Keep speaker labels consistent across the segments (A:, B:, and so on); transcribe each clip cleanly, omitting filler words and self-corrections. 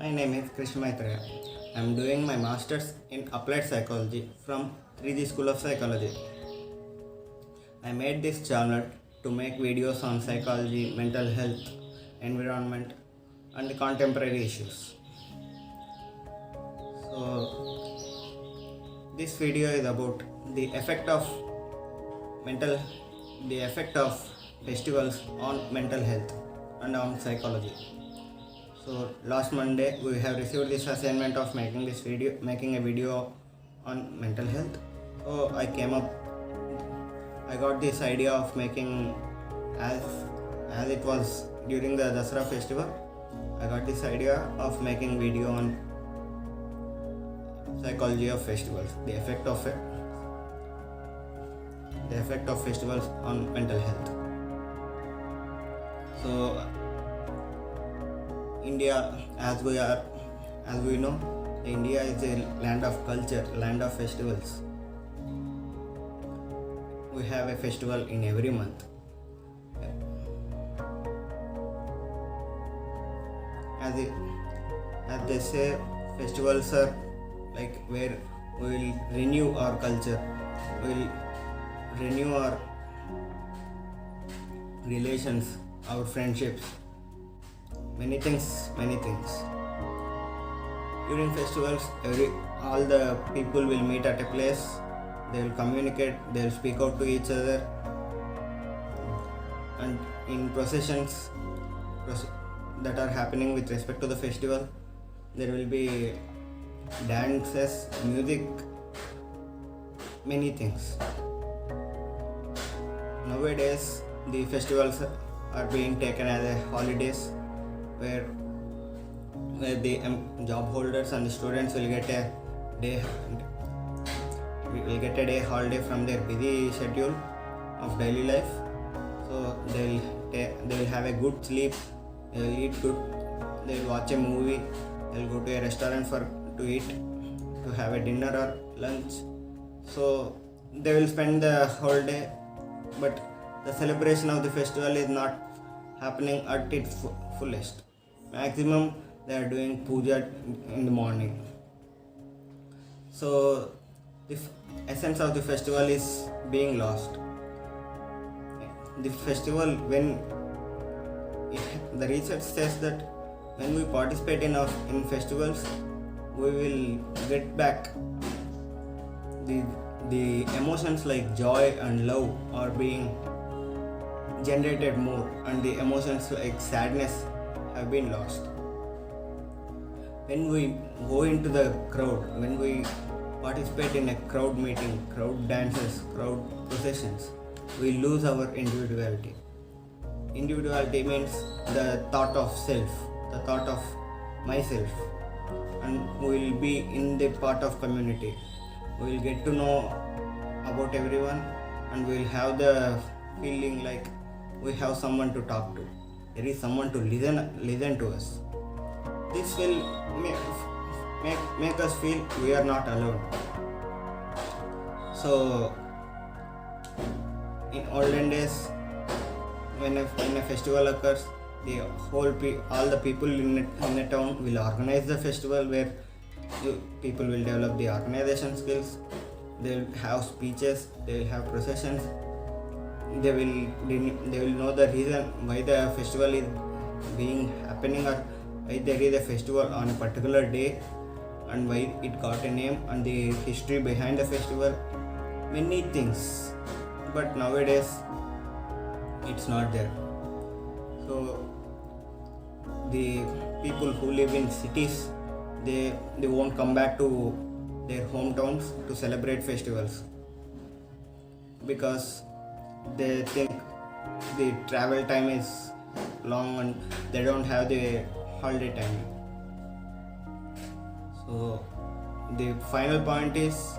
A: My name is Krishna Maitreya. I am doing my Masters in Applied Psychology from 3G School of Psychology. I made this channel to make videos on psychology, mental health, environment, and contemporary issues. So, this video is about the effect of festivals on mental health and on psychology. So last Monday we have received this assignment of making a video on mental health. So I got this idea of making, as it was during the Dasara festival, I got this idea of making video on psychology of festivals, the effect of festivals on mental health. So India, as we know, India is a land of culture, land of festivals. We have a festival in every month. As they say, festivals are like where we will renew our culture, we will renew our relations, our friendships, many things. During festivals, all the people will meet at a place, they will communicate, they will speak out to each other, and in processions that are happening with respect to the festival, there will be dances, music, many things. Nowadays, the festivals are being taken as a holidays, where the job holders and the students will get a day holiday from their busy schedule of daily life. So they will have a good sleep, they will eat good, they will watch a movie, they will go to a restaurant to eat, to have a dinner or lunch. So they will spend the whole day, but the celebration of the festival is not happening at its fullest. Maximum they are doing puja in the morning. So the essence of the festival is being lost. The festival, the research says that when we participate in festivals, we will get back the emotions like joy and love are being generated more, and the emotions like sadness have been lost. When we go into the crowd, when we participate in a crowd meeting, crowd dances, crowd processions, we lose our individuality. Individuality means the thought of self, the thought of myself, and we will be in the part of community. We will get to know about everyone, and we will have the feeling like we have someone to talk to. There is someone to listen to us. This will make us feel we are not alone. So in olden days, when a festival occurs, all the people in a town will organize the festival, where people will develop the organization skills, they will have speeches, they will have processions, they will know the reason why the festival is being happening, or why there is a festival on a particular day, and why it got a name, and the history behind the festival, many things. But nowadays it's not there. So the people who live in cities, they won't come back to their hometowns to celebrate festivals, because they think the travel time is long and they don't have the holiday time. So the final point is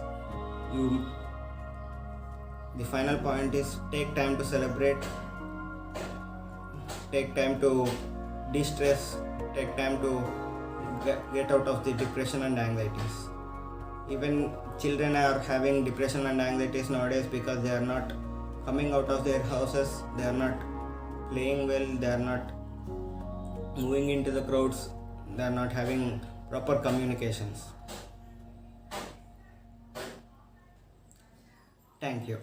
A: take time to celebrate, take time to de-stress, take time to get out of the depression and anxieties. Even children are having depression and anxieties nowadays because they are not coming out of their houses, they are not playing well, they are not moving into the crowds, they are not having proper communications. Thank you.